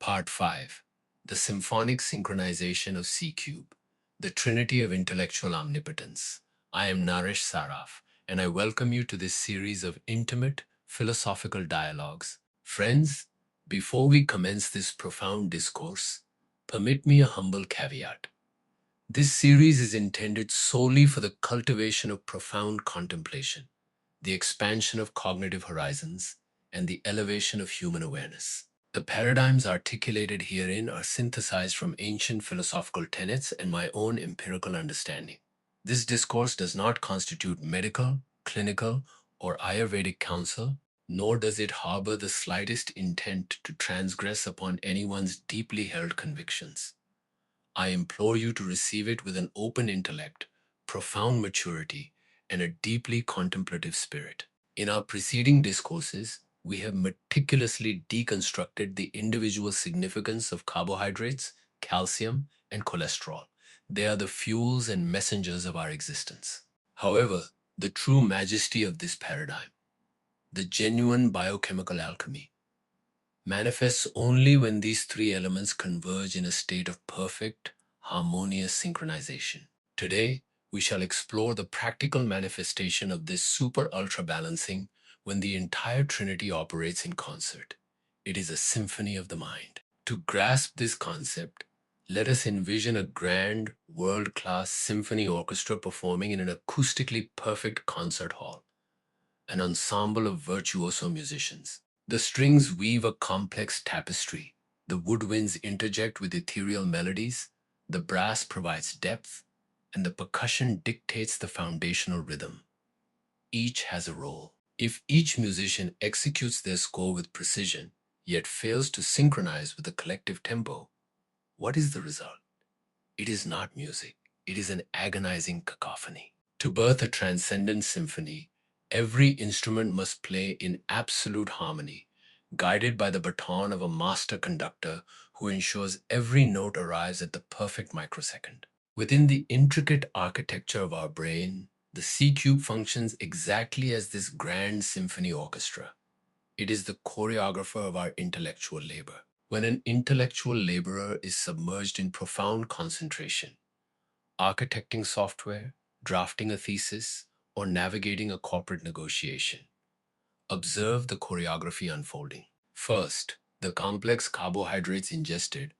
Part 5. The Symphonic Synchronization of C-Cube, the Trinity of Intellectual Omnipotence. I am Naresh Saraph, and I welcome you to this series of intimate, philosophical dialogues. Friends, before we commence this profound discourse, permit me a humble caveat. This series is intended solely for the cultivation of profound contemplation, the expansion of cognitive horizons, and the elevation of human awareness. The paradigms articulated herein are synthesized from ancient philosophical tenets and my own empirical understanding. This discourse does not constitute medical, clinical, or Ayurvedic counsel, nor does it harbor the slightest intent to transgress upon anyone's deeply held convictions. I implore you to receive it with an open intellect, profound maturity, and a deeply contemplative spirit. In our preceding discourses, we have meticulously deconstructed the individual significance of carbohydrates, calcium, and cholesterol. They are the fuels and messengers of our existence. However, the true majesty of this paradigm, the genuine biochemical alchemy, manifests only when these three elements converge in a state of perfect, harmonious synchronization. Today, we shall explore the practical manifestation of this super ultra balancing when the entire Trinity operates in concert. It is a symphony of the mind. To grasp this concept, let us envision a grand, world class symphony orchestra performing in an acoustically perfect concert hall, an ensemble of virtuoso musicians. The strings weave a complex tapestry, the woodwinds interject with ethereal melodies, the brass provides depth, and the percussion dictates the foundational rhythm. Each has a role. If each musician executes their score with precision, yet fails to synchronize with the collective tempo, what is the result? It is not music, it is an agonizing cacophony. To birth a transcendent symphony, every instrument must play in absolute harmony, guided by the baton of a master conductor who ensures every note arrives at the perfect microsecond. Within the intricate architecture of our brain, the C-Cube functions exactly as this grand symphony orchestra. It is the choreographer of our intellectual labor. When an intellectual laborer is submerged in profound concentration, architecting software, drafting a thesis, or navigating a corporate negotiation, observe the choreography unfolding. First, the complex carbohydrates ingested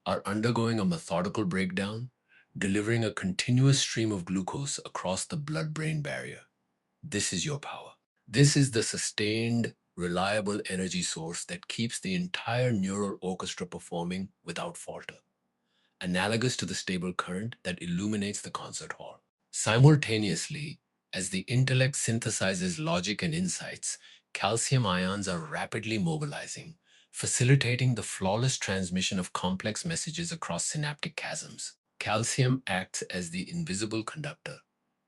are undergoing a methodical breakdown, delivering a continuous stream of glucose across the blood-brain barrier. This is your power. This is the sustained, reliable energy source that keeps the entire neural orchestra performing without falter, analogous to the stable current that illuminates the concert hall. Simultaneously, as the intellect synthesizes logic and insights, calcium ions are rapidly mobilizing, facilitating the flawless transmission of complex messages across synaptic chasms. Calcium acts as the invisible conductor,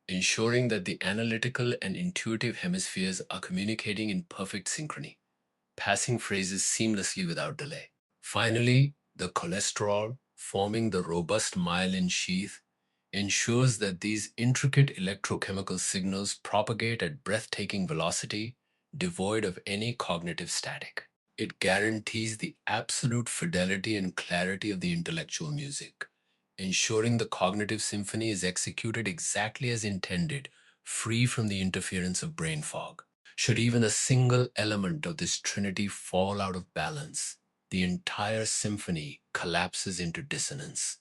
ensuring that the analytical and intuitive hemispheres are communicating in perfect synchrony, passing phrases seamlessly without delay. Finally, the cholesterol, forming the robust myelin sheath, ensures that these intricate electrochemical signals propagate at breathtaking velocity, devoid of any cognitive static. It guarantees the absolute fidelity and clarity of the intellectual music, ensuring the cognitive symphony is executed exactly as intended, free from the interference of brain fog. Should even a single element of this trinity fall out of balance, the entire symphony collapses into dissonance.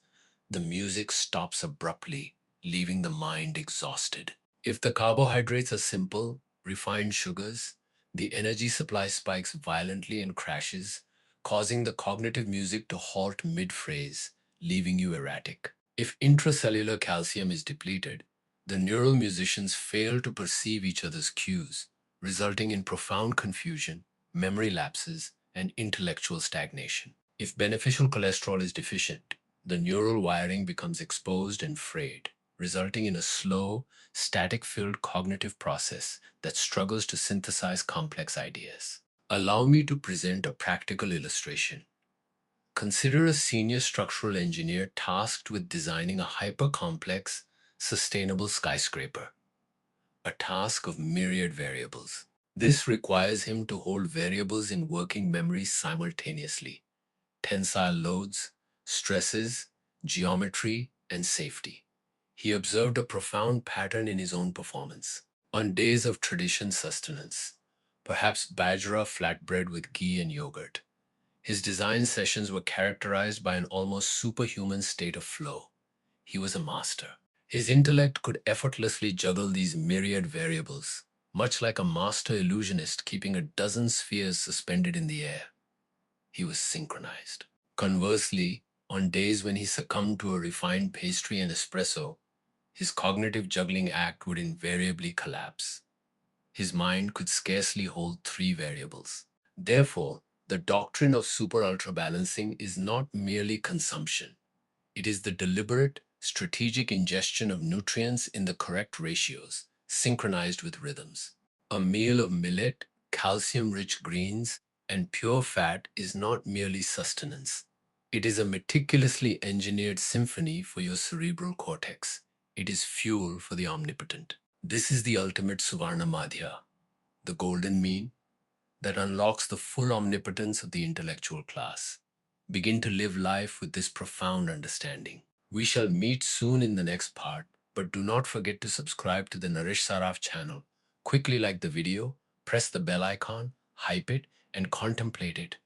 The music stops abruptly, leaving the mind exhausted. If the carbohydrates are simple, refined sugars, the energy supply spikes violently and crashes, causing the cognitive music to halt mid-phrase, leaving you erratic. If intracellular calcium is depleted, the neural musicians fail to perceive each other's cues, resulting in profound confusion, memory lapses, and intellectual stagnation. If beneficial cholesterol is deficient, the neural wiring becomes exposed and frayed, resulting in a slow, static-filled cognitive process that struggles to synthesize complex ideas. Allow me to present a practical illustration. Consider a senior structural engineer tasked with designing a hyper-complex, sustainable skyscraper, a task of myriad variables. This requires him to hold variables in working memory simultaneously, tensile loads, stresses, geometry, and safety. He observed a profound pattern in his own performance. On days of tradition sustenance, perhaps bajra flatbread with ghee and yogurt, his design sessions were characterized by an almost superhuman state of flow. He was a master. His intellect could effortlessly juggle these myriad variables, much like a master illusionist keeping a dozen spheres suspended in the air. He was synchronized. Conversely, on days when he succumbed to a refined pastry and espresso, his cognitive juggling act would invariably collapse. His mind could scarcely hold three variables. Therefore, the doctrine of super ultra balancing is not merely consumption. It is the deliberate, strategic ingestion of nutrients in the correct ratios, synchronized with rhythms. A meal of millet, calcium-rich greens, and pure fat is not merely sustenance. It is a meticulously engineered symphony for your cerebral cortex. It is fuel for the omnipotent. This is the ultimate Suvarna Madhya, the golden mean, that unlocks the full omnipotence of the intellectual class. Begin to live life with this profound understanding. We shall meet soon in the next part, but do not forget to subscribe to the Naresh Saraph channel. Quickly like the video, press the bell icon, hype it, and contemplate it.